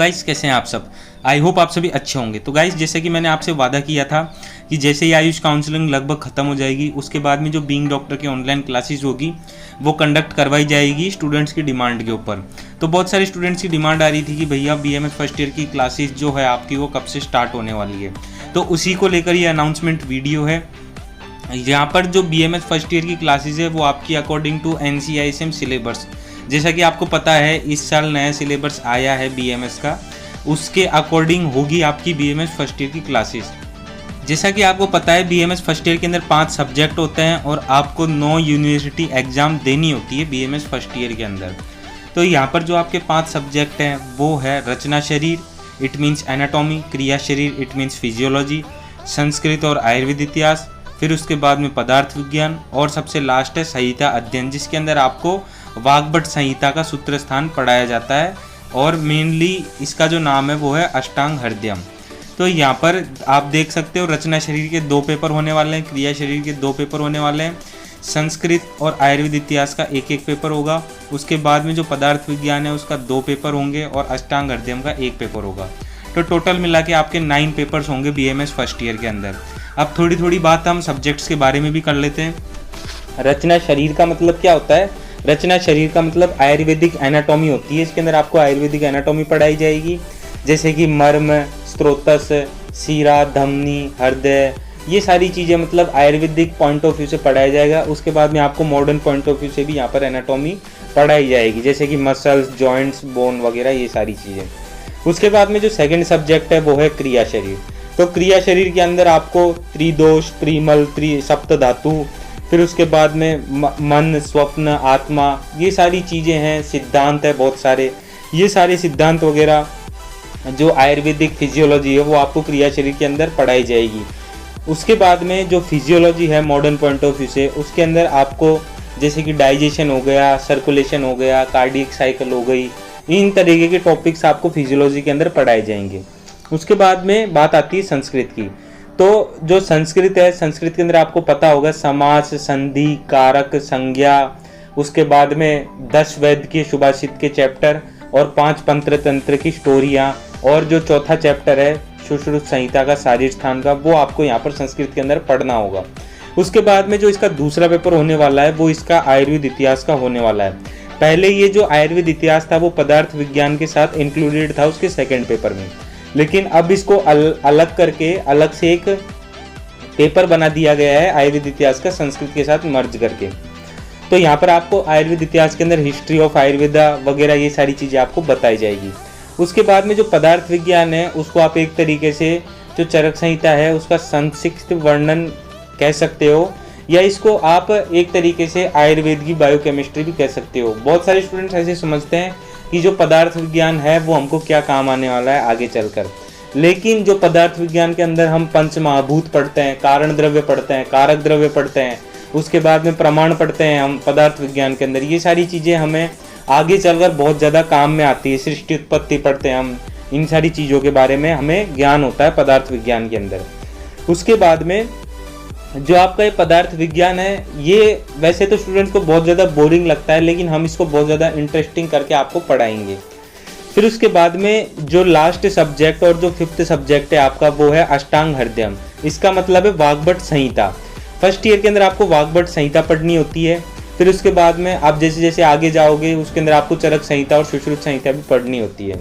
Guys कैसे हैं आप सब। आई होप आप सभी अच्छे होंगे। तो गाइस जैसे कि मैंने आपसे वादा किया था कि जैसे ही आयुष काउंसलिंग लगभग ख़त्म हो जाएगी उसके बाद में जो बीइंग डॉक्टर की ऑनलाइन क्लासेस होगी वो कंडक्ट करवाई जाएगी स्टूडेंट्स की डिमांड के ऊपर। तो बहुत सारे स्टूडेंट्स की डिमांड आ रही थी कि भैया बीएमएस फर्स्ट ईयर की क्लासेस जो है आपकी वो कब से स्टार्ट होने वाली है। तो उसी को लेकर ये अनाउंसमेंट वीडियो है। यहाँ पर जो बीएमएस फर्स्ट ईयर की क्लासेस है वो आपकी अकॉर्डिंग टू NCISM सिलेबस, जैसा कि आपको पता है इस साल नया सिलेबस आया है बीएमएस का, उसके अकॉर्डिंग होगी आपकी बीएमएस फर्स्ट ईयर की क्लासेस। जैसा कि आपको पता है बीएमएस फर्स्ट ईयर के अंदर 5 सब्जेक्ट होते हैं और आपको 9 यूनिवर्सिटी एग्ज़ाम देनी होती है बीएमएस फर्स्ट ईयर के अंदर। तो यहाँ पर जो आपके 5 सब्जेक्ट हैं वो है रचना शरीर, इट मीन्स एनाटॉमी, क्रिया शरीर इट मीन्स फिजियोलॉजी, संस्कृत और आयुर्वेद इतिहास, फिर उसके बाद में पदार्थ विज्ञान और सबसे लास्ट है संहिता अध्ययन, जिसके अंदर आपको वाग्भट संहिता का सूत्र स्थान पढ़ाया जाता है और मेनली इसका जो नाम है वो है अष्टांग हृदयम। तो यहाँ पर आप देख सकते हो रचना शरीर के 2 पेपर होने वाले हैं, क्रिया शरीर के 2 पेपर होने वाले हैं, संस्कृत और आयुर्वेद इतिहास का 1-1 पेपर होगा। उसके बाद में जो पदार्थ विज्ञान है उसका 2 पेपर होंगे और अष्टांग हृदयम का 1 पेपर होगा। तो टोटल मिला के आपके 9 पेपर्स होंगे बीएमएस फर्स्ट ईयर के अंदर। अब थोड़ी थोड़ी बात हम सब्जेक्ट्स के बारे में भी कर लेते हैं। रचना शरीर का मतलब क्या होता है? रचना शरीर का मतलब आयुर्वेदिक एनाटॉमी होती है। इसके अंदर आपको आयुर्वेदिक एनाटॉमी पढ़ाई जाएगी, जैसे कि मर्म, स्त्रोतस, सीरा, धमनी, हृदय, ये सारी चीज़ें मतलब आयुर्वेदिक पॉइंट ऑफ व्यू से पढ़ाया जाएगा। उसके बाद में आपको मॉडर्न पॉइंट ऑफ व्यू से भी यहाँ पर एनाटॉमी पढ़ाई जाएगी, जैसे कि मसल्स, जॉइंट्स, बोन वगैरह ये सारी चीज़ें। उसके बाद में जो सेकंड सब्जेक्ट है वो है क्रिया शरीर। तो क्रिया शरीर के अंदर आपको त्रिदोष, त्रिमल, सप्त धातु, फिर उसके बाद में मन, स्वप्न, आत्मा, ये सारी चीज़ें हैं, सिद्धांत है बहुत सारे। ये सारे सिद्धांत वगैरह जो आयुर्वेदिक फिजियोलॉजी है वो आपको क्रिया शरीर के अंदर पढ़ाई जाएगी। उसके बाद में जो फिजियोलॉजी है मॉडर्न पॉइंट ऑफ व्यू से, उसके अंदर आपको जैसे कि डाइजेशन हो गया, सर्कुलेशन हो गया, कार्डियक साइकिल हो गई, इन तरीके के टॉपिक्स आपको फिजियोलॉजी के अंदर पढ़ाए जाएंगे। उसके बाद में बात आती है संस्कृत की। तो जो संस्कृत है, संस्कृत के अंदर आपको पता होगा समास, संधि, कारक, संज्ञा, उसके बाद में 10 वैद्य के सुभाषित के चैप्टर और 5 पंत्र तंत्र की स्टोरियाँ, और जो चौथा चैप्टर है सुश्रुत संहिता का शारीर स्थान का, वो आपको यहाँ पर संस्कृत के अंदर पढ़ना होगा। उसके बाद में जो इसका दूसरा पेपर होने वाला है वो इसका आयुर्वेद इतिहास का होने वाला है। पहले ये जो आयुर्वेद इतिहास था वो पदार्थ विज्ञान के साथ इंक्लूडेड था उसके सेकेंड पेपर में, लेकिन अब इसको अलग करके अलग से एक पेपर बना दिया गया है आयुर्वेद इतिहास का संस्कृत के साथ मर्ज करके। तो यहाँ पर आपको आयुर्वेद इतिहास के अंदर हिस्ट्री ऑफ आयुर्वेदा वगैरह ये सारी चीज़ें आपको बताई जाएगी। उसके बाद में जो पदार्थ विज्ञान है उसको आप एक तरीके से जो चरक संहिता है उसका संक्षिप्त वर्णन कह सकते हो, या इसको आप एक तरीके से आयुर्वेद की बायोकेमिस्ट्री भी कह सकते हो। बहुत सारे स्टूडेंट्स ऐसे समझते हैं कि जो पदार्थ विज्ञान है वो हमको क्या काम आने वाला है आगे चलकर, लेकिन जो पदार्थ विज्ञान के अंदर हम पंच महाभूत पढ़ते हैं, कारण द्रव्य पढ़ते हैं, कारक द्रव्य पढ़ते हैं, उसके बाद में प्रमाण पढ़ते हैं हम पदार्थ विज्ञान के अंदर, ये सारी चीज़ें हमें आगे चलकर बहुत ज़्यादा काम में आती है। सृष्टि उत्पत्ति पढ़ते हैं हम, इन सारी चीज़ों के बारे में हमें ज्ञान होता है पदार्थ विज्ञान के अंदर। उसके बाद में जो आपका ये पदार्थ विज्ञान है ये वैसे तो स्टूडेंट्स को बहुत ज़्यादा बोरिंग लगता है, लेकिन हम इसको बहुत ज़्यादा इंटरेस्टिंग करके आपको पढ़ाएंगे। फिर उसके बाद में जो लास्ट सब्जेक्ट और जो 5th सब्जेक्ट है आपका वो है अष्टांग हृदयम। इसका मतलब है वाग्भट संहिता। फर्स्ट ईयर के अंदर आपको वाग्भट संहिता पढ़नी होती है। फिर उसके बाद में आप जैसे जैसे आगे जाओगे उसके अंदर आपको चरक संहिता और सुश्रुत संहिता भी पढ़नी होती है।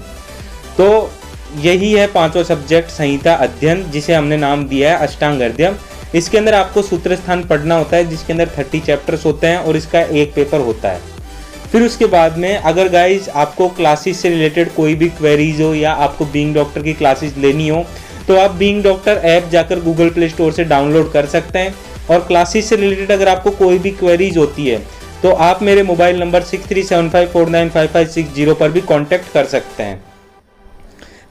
तो यही है 5वां सब्जेक्ट संहिता अध्ययन, जिसे हमने नाम दिया है अष्टांग हृदयम। इसके अंदर आपको सूत्र स्थान पढ़ना होता है, जिसके अंदर 30 चैप्टर्स होते हैं और इसका 1 पेपर होता है। फिर उसके बाद में अगर गाइज आपको क्लासेस से रिलेटेड कोई भी क्वेरीज हो या आपको बीइंग डॉक्टर की क्लासेस लेनी हो तो आप बीइंग डॉक्टर ऐप जाकर गूगल प्ले स्टोर से डाउनलोड कर सकते हैं। और क्लासेस से रिलेटेड अगर आपको कोई भी क्वेरीज होती है तो आप मेरे मोबाइल नंबर 6375495560 पर भी कॉन्टैक्ट कर सकते हैं।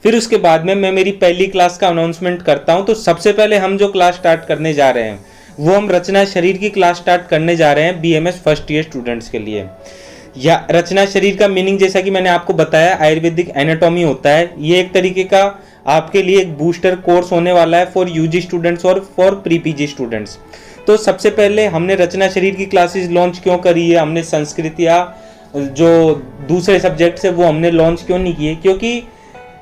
फिर उसके बाद में मैं मेरी पहली क्लास का अनाउंसमेंट करता हूं। तो सबसे पहले हम जो क्लास स्टार्ट करने जा रहे हैं वो हम रचना शरीर की क्लास स्टार्ट करने जा रहे हैं बीएमएस फर्स्ट ईयर स्टूडेंट्स के लिए। या रचना शरीर का मीनिंग जैसा कि मैंने आपको बताया आयुर्वेदिक एनाटॉमी होता है। ये एक तरीके का आपके लिए एक बूस्टर कोर्स होने वाला है फॉर यूजी स्टूडेंट्स और फॉर प्री पीजी स्टूडेंट्स। तो सबसे पहले हमने रचना शरीर की क्लासेस लॉन्च क्यों करी है, हमने संस्कृत या जो दूसरे सब्जेक्ट्स है वो हमने लॉन्च क्यों नहीं किए, क्योंकि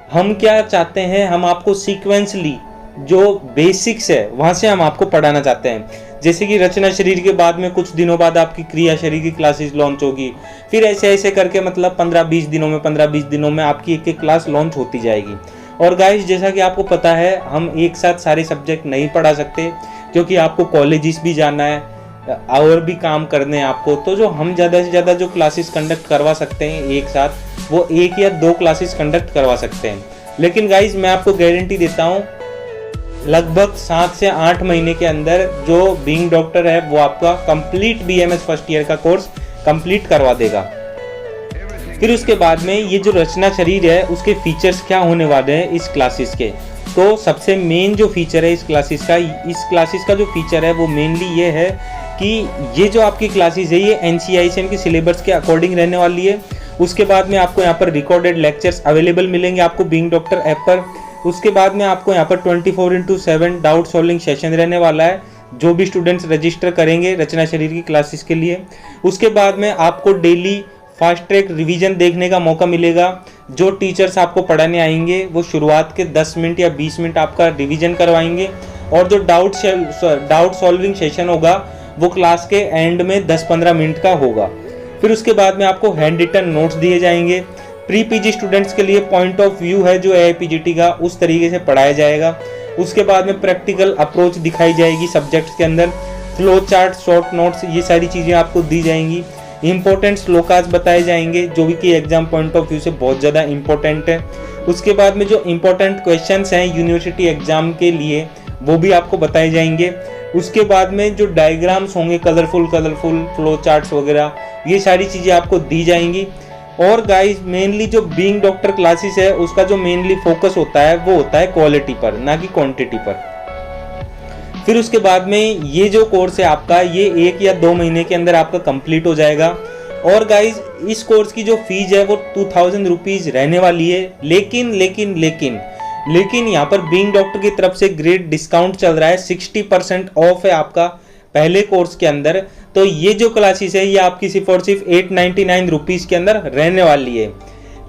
हम क्या चाहते हैं, हम आपको सीक्वेंसली जो बेसिक्स है वहाँ से हम आपको पढ़ाना चाहते हैं। जैसे कि रचना शरीर के बाद में कुछ दिनों बाद आपकी क्रिया शरीर की क्लासेस लॉन्च होगी, फिर ऐसे ऐसे करके मतलब 15-20 दिनों में आपकी एक एक क्लास लॉन्च होती जाएगी। और गाइस जैसा कि आपको पता है, हम एक साथ सारे सब्जेक्ट नहीं पढ़ा सकते, क्योंकि आपको कॉलेजेस भी जाना है और भी काम करने हैं आपको। तो जो हम ज़्यादा से ज़्यादा जो क्लासेस कंडक्ट करवा सकते हैं एक साथ, वो 1 या 2 क्लासेस कंडक्ट करवा सकते हैं। लेकिन गाइज मैं आपको गारंटी देता हूँ, लगभग 7 से 8 महीने के अंदर जो बीइंग डॉक्टर है वो आपका कंप्लीट BMS फर्स्ट ईयर का कोर्स कंप्लीट करवा देगा। फिर उसके बाद में ये जो रचना शरीर है उसके फीचर्स क्या होने वाले हैं इस क्लासेस के। तो सबसे मेन जो फीचर है इस क्लासेस का जो फीचर है वो मेनली ये है कि ये जो आपकी क्लासेस है ये NCICM के सिलेबस के अकॉर्डिंग रहने वाली है। उसके बाद में आपको यहाँ पर रिकॉर्डेड लेक्चर्स अवेलेबल मिलेंगे आपको बीइंग डॉक्टर ऐप पर। उसके बाद में आपको यहाँ पर 24/7 डाउट सॉल्विंग सेशन रहने वाला है, जो भी स्टूडेंट्स रजिस्टर करेंगे रचना शरीर की क्लासेस के लिए। उसके बाद में आपको डेली फास्ट ट्रैक रिवीजन देखने का मौका मिलेगा। जो टीचर्स आपको पढ़ाने आएंगे वो शुरुआत के 10 मिनट या 20 मिनट आपका रिवीजन करवाएंगे, और जो डाउट सॉल्विंग सेशन होगा वो क्लास के एंड में 10-15 मिनट का होगा। फिर उसके बाद में आपको हैंड रिटन नोट्स दिए जाएंगे। प्री PG स्टूडेंट्स के लिए पॉइंट ऑफ व्यू है जो AIPGT का, उस तरीके से पढ़ाया जाएगा। उसके बाद में प्रैक्टिकल अप्रोच दिखाई जाएगी सब्जेक्ट्स के अंदर, फ्लो चार्ट, शॉर्ट नोट्स, ये सारी चीज़ें आपको दी जाएंगी। इंपॉर्टेंट श्लोकास बताए जाएंगे जो भी कि एग्जाम पॉइंट ऑफ व्यू से बहुत ज़्यादा इंपॉर्टेंट है। उसके बाद में जो इंपॉर्टेंट क्वेश्चंस हैं यूनिवर्सिटी एग्जाम के लिए वो भी आपको बताए जाएंगे। उसके बाद में जो डायग्राम्स होंगे कलरफुल फ्लो चार्ट्स वगैरह, ये सारी चीज़ें आपको दी जाएंगी। और गाइस मेनली जो बीइंग डॉक्टर क्लासेस है उसका जो मेनली फोकस होता है वो होता है क्वालिटी पर, ना कि क्वांटिटी पर। फिर उसके बाद में ये जो कोर्स है आपका ये 1 या 2 महीने के अंदर आपका कंप्लीट हो जाएगा। और गाइज इस कोर्स की जो फीस है वो 2000 रुपीज़ रहने वाली है। लेकिन यहाँ पर बीइंग डॉक्टर की तरफ से ग्रेट डिस्काउंट चल रहा है, 60% ऑफ है आपका पहले कोर्स के अंदर। तो ये जो क्लासेस है ये आपकी सिर्फ और सिर्फ 899 रुपीज़ के अंदर रहने वाली है।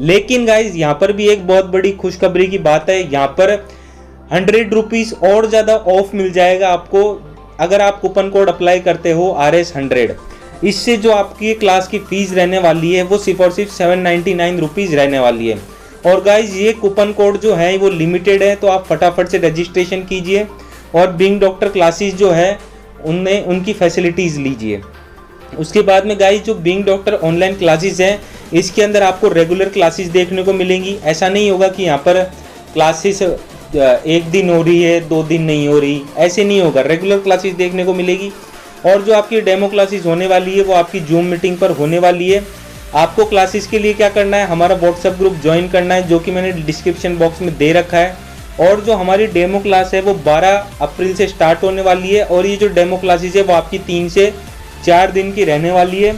लेकिन गाइज यहाँ पर भी एक बहुत बड़ी खुशखबरी की बात है, यहाँ पर 100 रुपीज़ और ज़्यादा ऑफ मिल जाएगा आपको अगर आप कूपन कोड अप्लाई करते हो RS100। इससे जो आपकी क्लास की फीस रहने वाली है वो सिर्फ और सिर्फ 799 रुपीज़ रहने वाली है। और गाइज ये कूपन कोड जो है वो लिमिटेड है, तो आप फटाफट से रजिस्ट्रेशन कीजिए और बीइंग डॉक्टर क्लासेस जो है उनकी फैसिलिटीज़ लीजिए। उसके बाद में गाइज जो बीइंग डॉक्टर ऑनलाइन क्लासेस हैं इसके अंदर आपको रेगुलर क्लासेस देखने को मिलेंगी। ऐसा नहीं होगा कि यहाँ पर क्लासेस 1 दिन हो रही है 2 दिन नहीं हो रही, ऐसे नहीं होगा, रेगुलर क्लासेस देखने को मिलेगी। और जो आपकी डेमो क्लासेस होने वाली है वो आपकी जूम मीटिंग पर होने वाली है। आपको क्लासेस के लिए क्या करना है, हमारा व्हाट्सएप ग्रुप ज्वाइन करना है जो कि मैंने डिस्क्रिप्शन बॉक्स में दे रखा है। और जो हमारी डेमो क्लास है वो 12 अप्रैल से स्टार्ट होने वाली है, और ये जो डेमो क्लासेस है वो आपकी 3 से 4 दिन की रहने वाली है।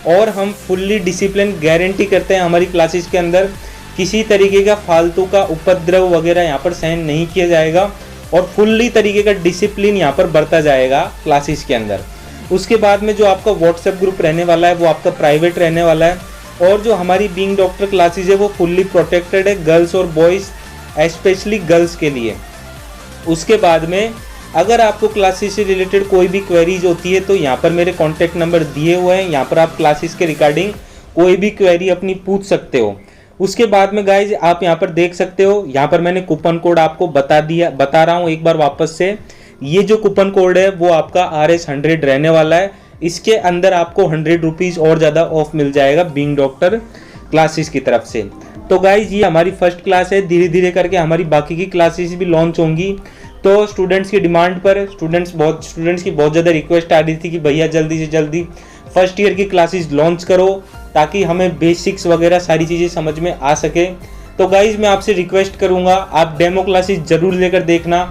और हम फुल्ली डिसिप्लिन गारंटी करते हैं हमारी क्लासेस के अंदर किसी तरीके का फालतू का उपद्रव वगैरह यहाँ पर सहन नहीं किया जाएगा, और फुल्ली तरीके का डिसिप्लिन यहाँ पर बरता जाएगा क्लासेस के अंदर। उसके बाद में जो आपका व्हाट्सएप ग्रुप रहने वाला है वो आपका प्राइवेट रहने वाला है। और जो हमारी बीइंग डॉक्टर क्लासेस है वो फुल्ली प्रोटेक्टेड है गर्ल्स और बॉयज़, स्पेशली गर्ल्स के लिए। उसके बाद में अगर आपको क्लासेस से रिलेटेड कोई भी क्वेरीज होती है तो यहाँ पर मेरे कॉन्टैक्ट नंबर दिए हुए हैं, यहाँ पर आप क्लासेस के रिगार्डिंग कोई भी क्वेरी अपनी पूछ सकते हो। उसके बाद में गाइज आप यहाँ पर देख सकते हो, यहाँ पर मैंने कूपन कोड आपको बता रहा हूँ एक बार वापस से। ये जो कूपन कोड है वो आपका RS100 रहने वाला है। इसके अंदर आपको 100 रुपीज़ और ज़्यादा ऑफ मिल जाएगा बीइंग डॉक्टर क्लासेस की तरफ से। तो गाइज ये हमारी फर्स्ट क्लास है, धीरे धीरे करके हमारी बाकी की क्लासेस भी लॉन्च होंगी। तो स्टूडेंट्स की डिमांड पर स्टूडेंट्स की बहुत ज़्यादा रिक्वेस्ट आ रही थी कि भैया जल्दी से जल्दी फर्स्ट ईयर की क्लासेस लॉन्च करो ताकि हमें बेसिक्स वगैरह सारी चीज़ें समझ में आ सके। तो गाइज मैं आपसे रिक्वेस्ट करूँगा आप डेमो क्लासेस ज़रूर लेकर देखना।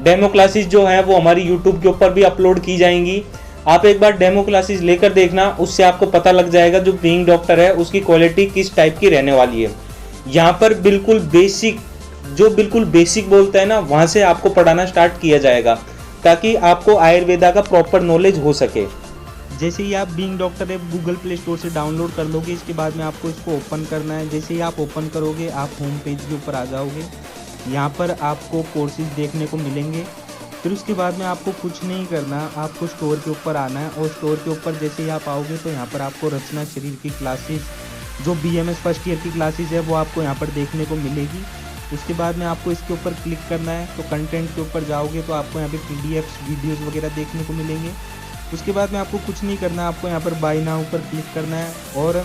डेमो क्लासेस जो है वो हमारी यूट्यूब के ऊपर भी अपलोड की जाएंगी, आप एक बार डेमो क्लासेस लेकर देखना, उससे आपको पता लग जाएगा जो बीइंग डॉक्टर है उसकी क्वालिटी किस टाइप की रहने वाली है। यहाँ पर बिल्कुल बेसिक बोलता है ना, वहाँ से आपको पढ़ाना स्टार्ट किया जाएगा ताकि आपको आयुर्वेदा का प्रॉपर नॉलेज हो सके। जैसे ही आप being doctor app Google play store से डाउनलोड कर लोगे, इसके बाद में आपको इसको ओपन करना है। जैसे ही आप ओपन करोगे आप होम पेज के ऊपर आ जाओगे। यहाँ पर आपको कोर्सेज देखने को मिलेंगे। फिर उसके बाद में आपको कुछ नहीं करना, आपको स्टोर के ऊपर आना है और स्टोर के ऊपर जैसे ही आप आओगे तो यहाँ पर आपको रचना शरीर की क्लासेस, जो BMS फर्स्ट ईयर की क्लासेस है वो आपको यहाँ पर देखने को मिलेगी। उसके बाद में आपको इसके ऊपर क्लिक करना है। तो कंटेंट के ऊपर जाओगे तो आपको यहाँ पे PDFs वीडियोज़ वगैरह देखने को मिलेंगे। उसके बाद में आपको कुछ नहीं करना, आपको यहाँ पर बाय नाउ पर क्लिक करना है और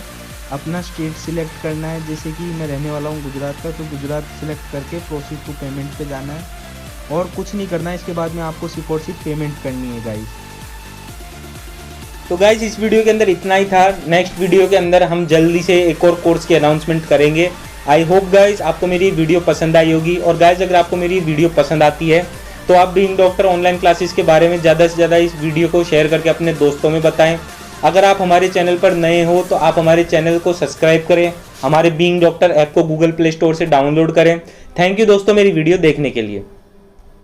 अपना स्टेट सिलेक्ट करना है। जैसे कि मैं रहने वाला हूँ गुजरात का, तो गुजरात सिलेक्ट करके प्रोसीड टू पेमेंट पे जाना है और कुछ नहीं करना है। इसके बाद में आपको सिर्फ और सिर्फ पेमेंट करनी है गाइस। तो गाइस इस वीडियो के अंदर इतना ही था। नेक्स्ट वीडियो के अंदर हम जल्दी से एक और कोर्स की अनाउंसमेंट करेंगे। आई होप गाइस आपको मेरी वीडियो पसंद आई होगी। और गाइस अगर आपको मेरी वीडियो पसंद आती है तो आप बीइंग डॉक्टर ऑनलाइन क्लासेस के बारे में ज़्यादा से ज़्यादा इस वीडियो को शेयर करके अपने दोस्तों में बताएं। अगर आप हमारे चैनल पर नए हो तो आप हमारे चैनल को सब्सक्राइब करें, हमारे बीइंग डॉक्टर ऐप को गूगल प्ले स्टोर से डाउनलोड करें। थैंक यू दोस्तों मेरी वीडियो देखने के लिए।